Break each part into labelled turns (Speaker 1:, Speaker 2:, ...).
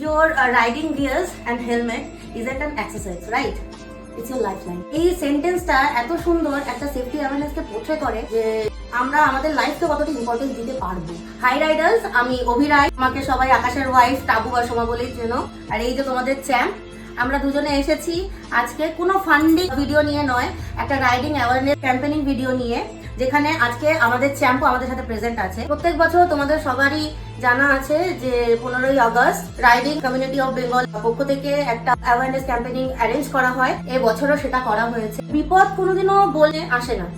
Speaker 1: Your riding gears and helmet isn't an exercise, right? It's your lifeline. এই সেন্টেন্সটা এত সুন্দর একটা সেফটি অ্যাওয়ারনেসকে পোর্ট্রে করে যে আমরা আমাদের লাইফকে কতটা ইম্পর্টেন্স দিতে পারবো। হাই রাইডার্স, আমি অভিরাই, আমাকে সবাই আকাশের ওয়াইফ, টাবু বা সোমা বলেই চেনো। আর এই যে তোমাদের চ্যাম্প, আমরা দুজনে এসেছি আজকে কোনো ফান্ডিং ভিডিও নিয়ে নয়, একটা রাইডিং অ্যাওয়ারনেস ক্যাম্পেনিং ভিডিও নিয়ে, যেখানে আজকে আমাদের চ্যাম্পও আমাদের সাথে প্রেজেন্ট আছে। প্রত্যেক বছর তোমাদের সবারই জানা আছে যে 15ই August riding community of Bengal পক্ষ থেকে একটা অ্যাওয়ারনেস ক্যাম্পেনিং অ্যারেঞ্জ করা হয়। এবছরও সেটা করা হয়েছে। বিপদ কোনোদিনও বলে আসে না।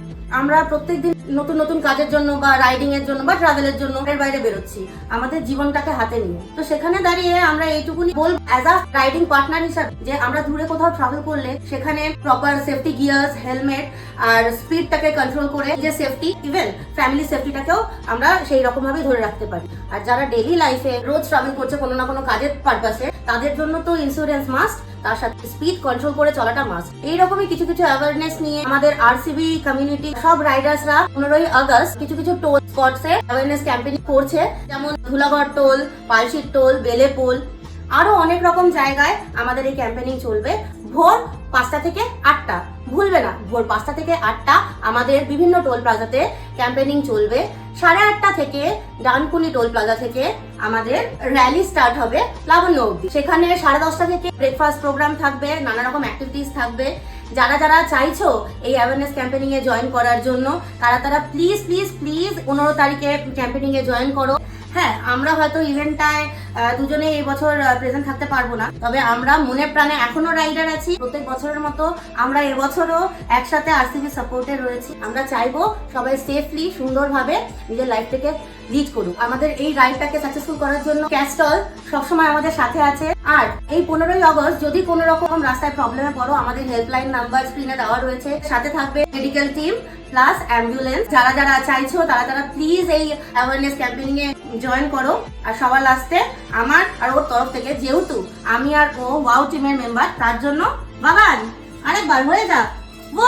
Speaker 1: আমরা প্রত্যেকদিন নতুন নতুন কাজের জন্য বা রাইডিং এর জন্য বা ট্রাভেলের জন্য এর বাইরে বেরোচ্ছি আমাদের জীবনটাকে হাতে নিয়ে। তো সেখানে দাঁড়িয়ে আমরা এইটুকুনি বলবো অ্যাজ আ রাইডিং পার্টনার হিসাবে যে আমরা দূরে কোথাও ট্রাভেল করলে সেখানে প্রপার সেফটি গিয়ার্স, হেলমেট আর স্পিডটাকে কন্ট্রোল করে যে সেফটি, ইভেন ফ্যামিলি সেফটিটাকেও আমরা সেই রকম ভাবে ধরে রাখতে পারি। আর যারা ডেইলি লাইফে রোজ ট্রাভেল করছে কোনো না কোনো কাজের পারপাসে, তাদের জন্য তো ইন্স্যুরেন্স মাস্ট, তার সাথে স্পিড কন্ট্রোল করে চলাটা মাস্ট। এইরকমই কিছু কিছু অ্যাওয়ারনেস নিয়ে আমাদের আরসিবি কমিউনিটি সব রাইডার্সরা 15ই আগস্ট কিছু কিছু টোল স্পটসে অ্যাওয়ারনেস ক্যাম্পেইন করছে, যেমন ধুলাগড় টোল, পালশির টোল, বেলেপোল, আরো অনেক রকম জায়গায় আমাদের এই ক্যাম্পেইনিং চলবে। ভোর 5টা থেকে 8টা, ভুলবে না, ভোর 5টা থেকে 8টা আমাদের বিভিন্ন টোল প্লাজাতে ক্যাম্পেইনিং চলবে। 8:30 থেকে ডানকুনি টোল প্লাজা থেকে আমাদের র্যালি স্টার্ট হবে লাবণ্য অবধি। সেখানে 10:30 থেকে ব্রেকফাস্ট প্রোগ্রাম থাকবে, নানা রকম অ্যাক্টিভিটিস থাকবে। যারা যারা চাইছো এই অ্যাওয়ারনেস ক্যাম্পেইনিং এ জয়েন করার জন্য, তারা প্লিজ প্লিজ প্লিজ 15 তারিখে ক্যাম্পেইনিং এ জয়েন করো। হ্যাঁ, আমরা হয়তো ইভেন্টটায় দুজনে এই বছর প্রেজেন্ট থাকতে পারবো না, তবে আমরা মনে প্রাণে এখনো রাইডার আছি। প্রত্যেক বছরের মতো আমরা এবছরও একসাথে আরসিবি সাপোর্টে রয়েছি। আমরা চাইবো সবাই সেফলি সুন্দরভাবে নিজের লাইফটাকে লিড করুক। আমাদের এই রাইডটাকে সাকসেসফুল করার জন্য ক্যাস্টল সবসময় আমাদের সাথে আছে। আর এই 15ই আগস্ট যদি কোনো রকম রাস্তায় প্রবলেমে পড়ো, আমাদের হেল্পলাইন নাম্বার স্ক্রিনে দেওয়া রয়েছে। সাথে থাকবে মেডিকেল টিম প্লাস অ্যাম্বুলেন্স। যারা যারা চাইছো তারা প্লিজ এই অ্যাওয়ারনেস ক্যাম্পেইনিং এ জয়েন করো। আর সবার লাস্টে আমার আর ওর তরফ থেকে, যেহেতু আমি আর ও ওয়াও টিমের মেম্বার, তার জন্য বাবান আরেকবার হয়ে যা। ও